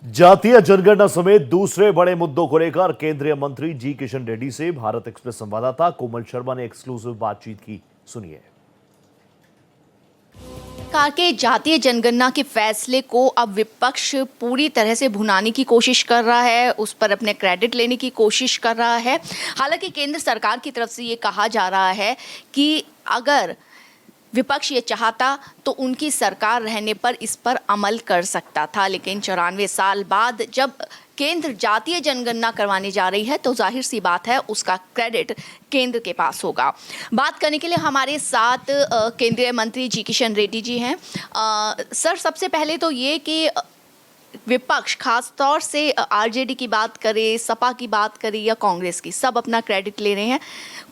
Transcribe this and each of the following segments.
जातीय जनगणना समेत दूसरे बड़े मुद्दों को लेकर केंद्रीय मंत्री जी किशन रेड्डी से भारत एक्सप्रेस संवाददाता कोमल शर्मा ने एक्सक्लूसिव बातचीत की। सुनिए। सरकार के जातीय जनगणना के फैसले को अब विपक्ष पूरी तरह से भुनाने की कोशिश कर रहा है, उस पर अपने क्रेडिट लेने की कोशिश कर रहा है। हालांकि केंद्र सरकार की तरफ से ये कहा जा रहा है कि अगर विपक्ष ये चाहता तो उनकी सरकार रहने पर इस पर अमल कर सकता था, लेकिन 94 साल बाद जब केंद्र जातीय जनगणना करवाने जा रही है तो जाहिर सी बात है उसका क्रेडिट केंद्र के पास होगा। बात करने के लिए हमारे साथ केंद्रीय मंत्री जी किशन रेड्डी जी हैं। सर, सबसे पहले तो ये कि विपक्ष खास तौर से आरजेडी की बात करे, सपा की बात करे या कांग्रेस की, सब अपना क्रेडिट ले रहे हैं।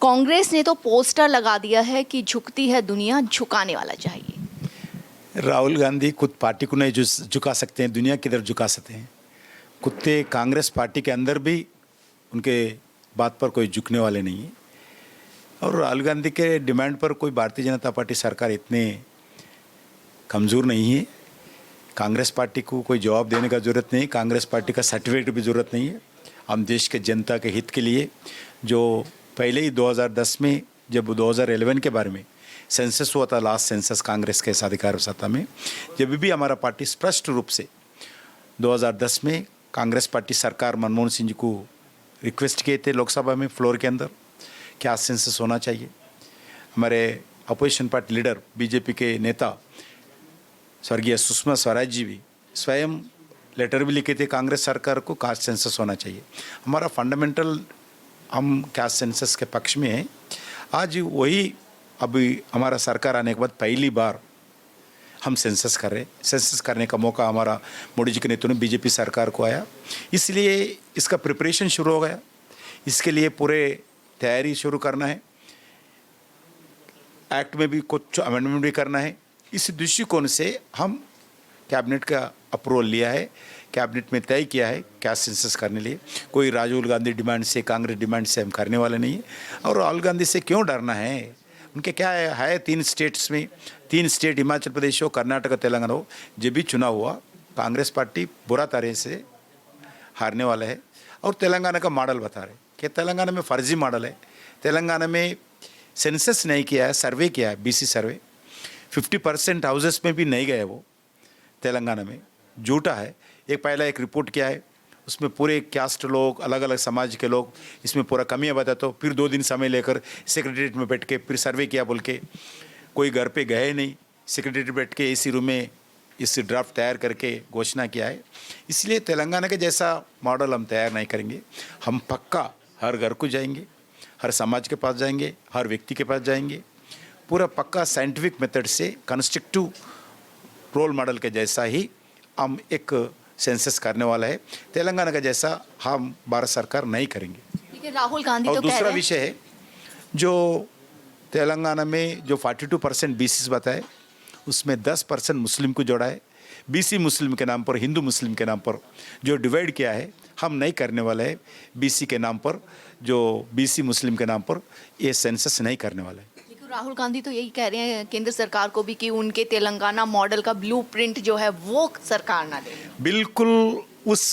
कांग्रेस ने तो पोस्टर लगा दिया है कि झुकती है दुनिया, झुकाने वाला चाहिए। राहुल गांधी खुद पार्टी को नहीं झुका सकते हैं, दुनिया की तरफ झुका सकते हैं। कुत्ते कांग्रेस पार्टी के अंदर भी उनके बात पर कोई झुकने वाले नहीं है। और राहुल गांधी के डिमांड पर कोई भारतीय जनता पार्टी सरकार इतने कमज़ोर नहीं है। कांग्रेस पार्टी को कोई जवाब देने का ज़रूरत नहीं, कांग्रेस पार्टी का सर्टिफिकेट भी ज़रूरत नहीं है। हम देश के जनता के हित के लिए, जो पहले ही 2010 में जब 2011 के बारे में सेंसस हुआ था, लास्ट सेंसस कांग्रेस के अधिकार सत्ता में, जब भी हमारा पार्टी स्पष्ट रूप से 2010 में कांग्रेस पार्टी सरकार मनमोहन सिंह जी को रिक्वेस्ट किए थे लोकसभा में फ्लोर के अंदर क्या सेंसस होना चाहिए। हमारे अपोजिशन पार्टी लीडर बीजेपी के नेता स्वर्गीय सुषमा स्वराज जी भी स्वयं लेटर भी लिखे थे कांग्रेस सरकार को, कास्ट सेंसस होना चाहिए। हमारा फंडामेंटल, हम कास्ट सेंसस के पक्ष में हैं। आज वही अभी हमारा सरकार आने के बाद पहली बार हम सेंसस कर रहे हैं। सेंसस करने का मौका हमारा मोदी जी के नेतृत्व में बीजेपी सरकार को आया, इसलिए इसका प्रिपरेशन शुरू हो गया। इसके लिए पूरे तैयारी शुरू करना है, एक्ट में भी कुछ अमेंडमेंट भी करना है। इस दृष्टिकोण से हम कैबिनेट का अप्रूवल लिया है, कैबिनेट में तय किया है कास्ट सेंसस करने लिए। कोई राहुल गांधी डिमांड से, कांग्रेस डिमांड से हम करने वाले नहीं है। और राहुल गांधी से क्यों डरना है? उनके क्या है 3 स्टेट्स में, 3 स्टेट हिमाचल प्रदेश हो, कर्नाटक, तेलंगाना हो, जब भी चुनाव हुआ कांग्रेस पार्टी बुरा तरह से हारने वाला है। और तेलंगाना का मॉडल बता रहे कि तेलंगाना में फर्जी मॉडल है। तेलंगाना में सेंसस नहीं किया है, सर्वे किया है, बीसी सर्वे। 50% हाउसेस में भी नहीं गए वो तेलंगाना में, झूठा है। पहला एक रिपोर्ट किया है, उसमें पूरे कास्ट लोग, अलग अलग समाज के लोग इसमें पूरा कमियां बताते, तो फिर 2 दिन समय लेकर सेक्रेटरीट में बैठ के फिर सर्वे किया बोल के कोई घर पे गए नहीं, सेक्रेटरीट बैठ के एसी रूम में इस ड्राफ्ट तैयार करके घोषणा किया है। इसलिए तेलंगाना के जैसा मॉडल हम तैयार नहीं करेंगे। हम पक्का हर घर को जाएंगे, हर समाज के पास जाएंगे, हर व्यक्ति के पास जाएंगे, पूरा पक्का साइंटिफिक मेथड से कंस्ट्रक्टिव रोल मॉडल के जैसा ही हम एक सेंसस करने वाला है। तेलंगाना का जैसा हम भारत सरकार नहीं करेंगे। लेकिन राहुल गांधी और तो दूसरा विषय है, जो तेलंगाना में जो 42% बीसीस बताए, उसमें 10% मुस्लिम को जोड़ा है। बीसी मुस्लिम के नाम पर, हिंदू मुस्लिम के नाम पर जो डिवाइड किया है, हम नहीं करने वाले हैं। बीसी के नाम पर, जो बीसी मुस्लिम के नाम पर ये सेंसस नहीं करने वाला है। राहुल गांधी तो यही कह रहे हैं केंद्र सरकार को भी कि उनके तेलंगाना मॉडल का ब्लूप्रिंट जो है वो सरकार ना दे। बिल्कुल, उस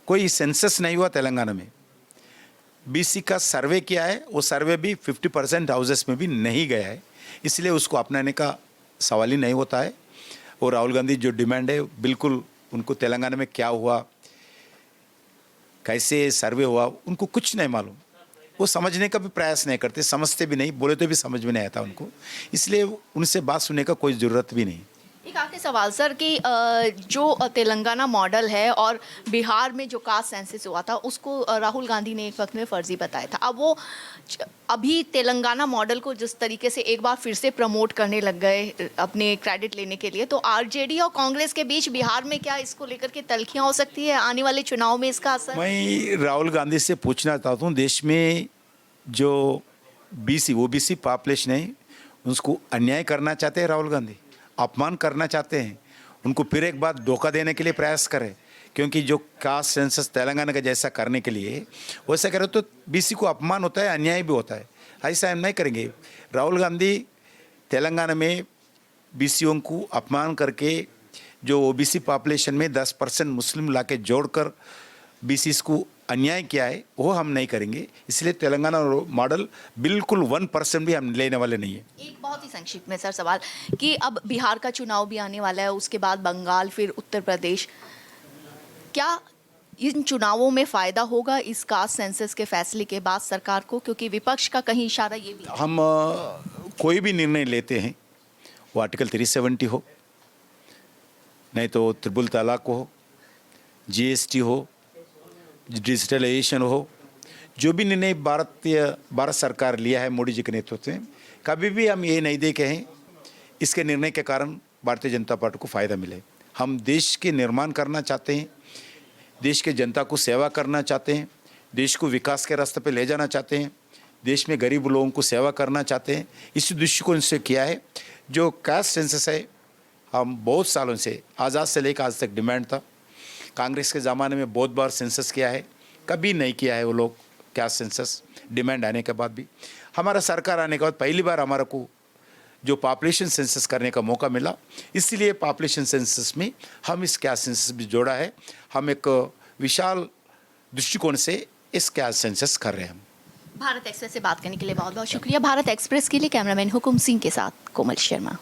कोई सेंसस नहीं हुआ तेलंगाना में। बीसी का सर्वे किया है, वो सर्वे भी 50% हाउसेस में भी नहीं गया है, इसलिए उसको अपनाने का सवाल ही नहीं होता है। और राहुल गांधी जो डिमांड है, बिल्कुल उनको तेलंगाना में क्या हुआ, कैसे सर्वे हुआ, उनको कुछ नहीं मालूम। वो समझने का भी प्रयास नहीं करते, समझते भी नहीं, बोले तो भी समझ में नहीं आता उनको, इसलिए उनसे बात सुनने का कोई ज़रूरत भी नहीं। एक आखिरी सवाल सर कि जो तेलंगाना मॉडल है और बिहार में जो कास्ट सेंसस हुआ था उसको राहुल गांधी ने एक वक्त में फर्जी बताया था। अब वो अभी तेलंगाना मॉडल को जिस तरीके से एक बार फिर से प्रमोट करने लग गए अपने क्रेडिट लेने के लिए, तो आरजेडी और कांग्रेस के बीच बिहार में क्या इसको लेकर के तल्खियाँ हो सकती है? आने वाले चुनाव में इसका असर? मैं राहुल गांधी से पूछना चाहता हूँ, देश में जो बीसी ओबीसी पॉपुलेशन है उसको अन्याय करना चाहते हैं राहुल गांधी, अपमान करना चाहते हैं। उनको फिर एक बार धोखा देने के लिए प्रयास करें, क्योंकि जो कास्ट सेंसस तेलंगाना का जैसा करने के लिए वैसा करें तो बीसी को अपमान होता है, अन्याय भी होता है। ऐसा हम नहीं करेंगे। राहुल गांधी तेलंगाना में बीसीओं को अपमान करके जो ओबीसी पॉपुलेशन में 10% मुस्लिम लाके जोड़कर बीसीस को अन्याय किया है वो हम नहीं करेंगे। इसलिए तेलंगाना मॉडल बिल्कुल 1% भी हम लेने वाले नहीं है। एक बहुत ही संक्षिप्त में सर सवाल कि अब बिहार का चुनाव भी आने वाला है, उसके बाद बंगाल, फिर उत्तर प्रदेश, क्या इन चुनावों में फायदा होगा इस कास्ट सेंसस के फैसले के बाद सरकार को? क्योंकि विपक्ष का कहीं इशारा ये भी है। हम कोई भी निर्णय लेते हैं वो आर्टिकल 370 हो, नहीं तो ट्रिपल तलाक हो, जीएसटी हो, डिजिटलाइजेशन हो, जो भी निर्णय भारत सरकार लिया है मोदी जी के नेतृत्व में, कभी भी हम ये नहीं देखे हैं इसके निर्णय के कारण भारतीय जनता पार्टी को फ़ायदा मिले। हम देश के निर्माण करना चाहते हैं, देश के जनता को सेवा करना चाहते हैं, देश को विकास के रास्ते पे ले जाना चाहते हैं, देश में गरीब लोगों को सेवा करना चाहते हैं। इस दृष्टिकोण से किया है। जो कास्ट सेंसस है हम बहुत सालों से, आज़ाद से लेकर आज तक डिमांड था। कांग्रेस के ज़माने में बहुत बार सेंसस किया है, कभी नहीं किया है वो लोग कास्ट सेंसस। डिमांड आने के बाद भी हमारा सरकार आने के बाद पहली बार हमारा को जो पॉपुलेशन सेंसस करने का मौका मिला, इसलिए पॉपुलेशन सेंसस में हम इस कास्ट सेंसस भी जोड़ा है। हम एक विशाल दृष्टिकोण से इस कास्ट सेंसस कर रहे हैं। भारत एक्सप्रेस से बात करने के लिए बहुत बहुत शुक्रिया। भारत एक्सप्रेस के लिए कैमरामैन हुकुम सिंह के साथ कोमल शर्मा।